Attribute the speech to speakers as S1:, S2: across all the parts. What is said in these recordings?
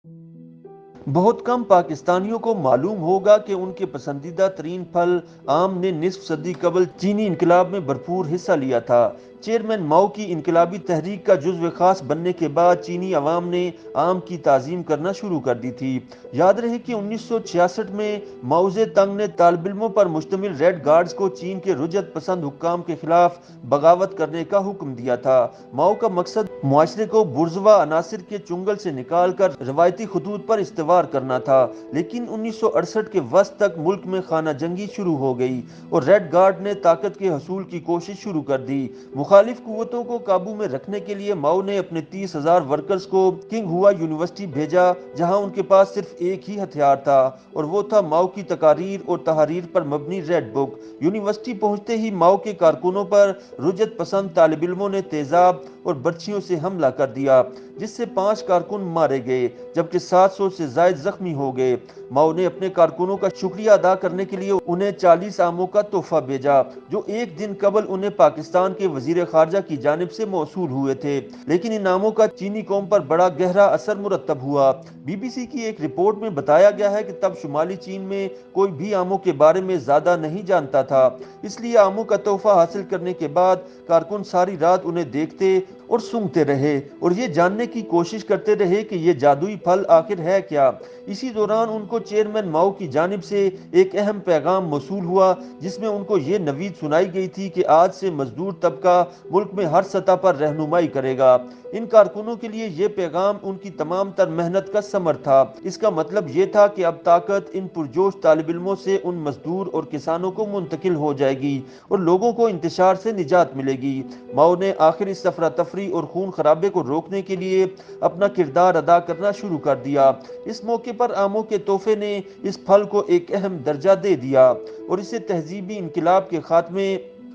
S1: बहुत कम पाकिस्तानियों को मालूम होगा कि उनके पसंदीदा तरीन फल आम ने निस्फ सदी कबल चीनी इनकलाब में भरपूर हिस्सा लिया था। चेयरमैन माओ की इनकलाबी तहरीक का जुज़्व खास बनने के बाद चीनी अवाम ने आम की ताज़ीम करना शुरू कर दी थी। याद रहे कि 1966 में माओ जे तंग ने तालिब-इल्मों पर मुश्तमिल रेड गार्ड्स को चीन के रुजत पसंद हुक्काम के खिलाफ बगावत करने का हुक्म दिया था। माओ का मकसद मुआशरे को बुर्जुआ अनासिर के चुंगल से निकाल कर रवायती खतूत पर इस्तेवार करना था, लेकिन 1968 के वस्त तक मुल्क में खाना जंगी शुरू हो गई और रेड गार्ड ने ताकत के हसूल की कोशिश शुरू कर दी। मुखालिफ कुव्वतों को काबू में रखने के लिए माओ ने अपने 30,000 वर्कर्स को किंग हुआ यूनिवर्सिटी भेजा, जहां उनके पास सिर्फ एक ही हथियार था और वो था माओ की तकारीर और तहरीर पर मबनी रेड बुक। यूनिवर्सिटी पहुंचते ही माओ के कारकुनों पर रुजत पसंद तालिब इल्मों ने तेजाब और बर्छियों से हमला कर दिया, जिससे 5 कारकुन मारे गए जबकि 700 से ज्यादा जख्मी हो गए। माओ ने अपने कारकुनों का शुक्रिया अदा करने के लिए उन्हें 40 आमों का तोहफा भेजा, जो एक दिन कबल उन्हें पाकिस्तान के वजीर खारजा की जानिब से मौसूल हुए थे, लेकिन इन आमों का चीनी कौम पर बड़ा गहरा असर मुरतब हुआ। BBC की एक रिपोर्ट में बताया गया है कि तब शुमाली चीन में कोई भी आमों के बारे में ज्यादा नहीं जानता था, इसलिए आमों का तोहफा हासिल करने के बाद कारकुन सारी रात उन्हें देखते और सूंघते रहे और ये जानने की कोशिश करते रहे कि ये जादुई फल आखिर है क्या। इसी दौरान उनको चेयरमैन माओ की जानिब से एक अहम पैगाम मौसूल हुआ, जिसमें उनको ये नवीद सुनाई गई थी कि आज से मजदूर तबका मुल्क में हर सतह पर रहनुमाई करेगा। इन कारकुनों के लिए ये पैगाम उनकी तमाम तर मेहनत का समर था। इसका मतलब ये था कि अब ताकत इन पुरजोश तालिब इल्मों से उन मजदूर और किसानों को मुंतकिल हो जाएगी और लोगों को इंतशार से निजात मिलेगी। माओ ने आखिर इस अफरा तफरी और खून खराबे को रोकने के लिए अपना किरदार अदा करना शुरू कर दिया। इस मौके पर आमों के तोहफे ने इस फल को एक अहम दर्जा दे दिया और इसे तहजीबी इनकलाब के खात्मे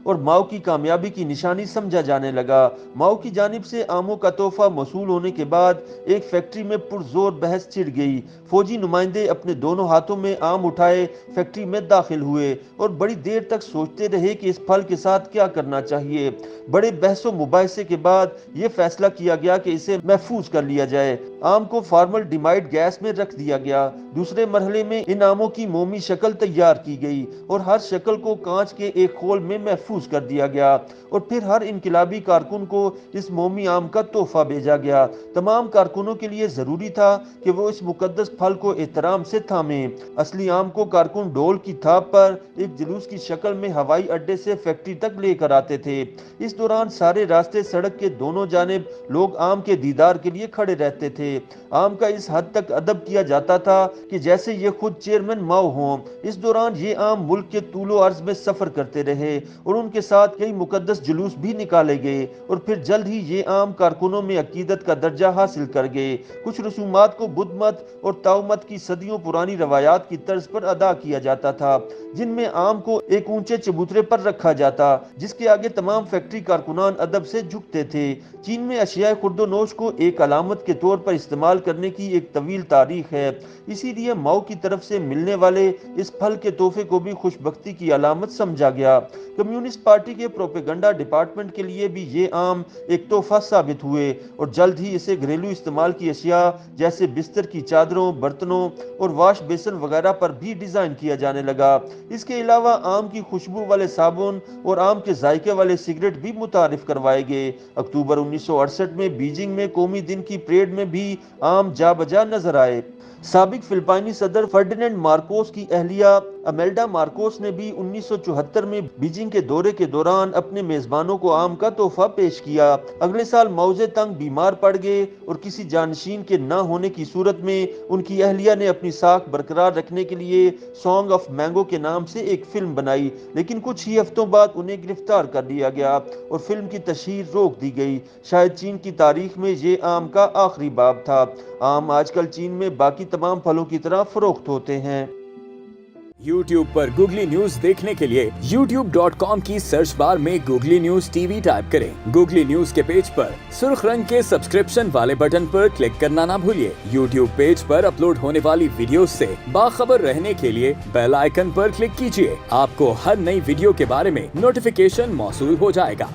S1: और माओ की कामयाबी की निशानी समझा जाने लगा। माओ की जानिब से आमों का तोहफा मौसूल होने के बाद एक फैक्ट्री में पुरजोर बहस छिड़ गई। फौजी नुमाइंदे अपने दोनों हाथों में आम उठाए फैक्ट्री में दाखिल हुए और बड़ी देर तक सोचते रहे कि इस फल के साथ क्या करना चाहिए। बड़े बहसों मुबाहिसे के बाद यह फैसला किया गया कि इसे महफूज कर लिया जाए। आम को फार्मल डिमाइड गैस में रख दिया गया। दूसरे मरहले में इन आमों की मोमी शक्ल तैयार की गई और हर शक्ल को कांच के एक खोल में महफूज कर दिया गया और फिर हर इनकलाबी कारकुन को इस मोमी आम का तोहफा भेजा गया। तमाम कारकुनों के लिए जरूरी था कि वो इस मुकद्दस फल को एहतराम से थामे। असली आम को कारकुन ढोल की थाप पर एक जुलूस की शक्ल में हवाई अड्डे से फैक्ट्री तक लेकर आते थे। इस दौरान सारे रास्ते सड़क के दोनों जानिब लोग आम के दीदार के लिए खड़े रहते थे। आम का इस हद तक अदब किया जाता था कि जैसे ये खुद चेयरमैन माओ हों। इस दौरान ये आम मुल्क के तूलो अर्ज में सफर करते रहे और उनके साथ कई मुकद्दस जुलूस भी निकाले गए और फिर जल्द ही ये आम कारकुनों में अकीदत का दर्जा हासिल कर गए। कुछ रसूमात को बुद्ध मत और ताओ मत की सदियों पुरानी रवायात की तर्ज पर अदा किया जाता था, जिनमें आम को एक ऊंचे चबूतरे पर रखा जाता, जिसके आगे तमाम फैक्ट्री कारकुनान अदब से झुकते थे। चीन में अशियाए खुर्दोनोश को एक अलामत के तौर पर इस्तेमाल करने की एक तवील तारीख है, इसीलिए माओ की तरफ से मिलने वाले इस फल के तोहफे को भी खुशबख्ती की अलामत समझा गया। कम्युनिस्ट पार्टी के प्रोपेगंडा डिपार्टमेंट के लिए भी ये आम एक तोहफा साबित हुए और जल्द ही इसे घरेलू इस्तेमाल की अशिया जैसे बिस्तर की चादरों, बर्तनों और वाश बेसन वगैरह पर भी डिजाइन किया जाने लगा। इसके अलावा आम की खुशबू वाले साबुन और आम के जायके वाले सिगरेट भी मुतारिफ करवाए गए। अक्टूबर 1968 में बीजिंग में कौमी दिन की परेड में भी आम जा बजा नजर आए। साबिक फिलिपाइनी सदर फर्डिनेंड मार्कोस की अहलिया अमेल्डा मार्कोस ने भी 1974 में बीजिंग के दौरे के दौरान अपने मेजबानों को आम का तोहफा पेश किया। अगले साल माओ जे तंग बीमार पड़ गए और किसी जानशीन के न होने की सूरत में उनकी अहलिया ने अपनी साख बरकरार रखने के लिए सॉन्ग ऑफ मैंगो के नाम से एक फिल्म बनाई, लेकिन कुछ ही हफ्तों बाद उन्हें गिरफ्तार कर लिया गया और फिल्म की तशहीर रोक दी गई। शायद चीन की तारीख में ये आम का आखिरी बाब था। आम आजकल चीन में बाकी तमाम फलों की तरह फरोख्त होते हैं।
S2: YouTube पर गूगली न्यूज देखने के लिए youtube.com की सर्च बार में गूगली न्यूज टीवी टाइप करें। गूगली न्यूज के पेज पर सुर्ख रंग के सब्सक्रिप्शन वाले बटन पर क्लिक करना ना भूलिए। YouTube पेज पर अपलोड होने वाली वीडियो से बाखबर रहने के लिए बेल आइकन पर क्लिक कीजिए। आपको हर नई वीडियो के बारे में नोटिफिकेशन मौसूल हो जाएगा।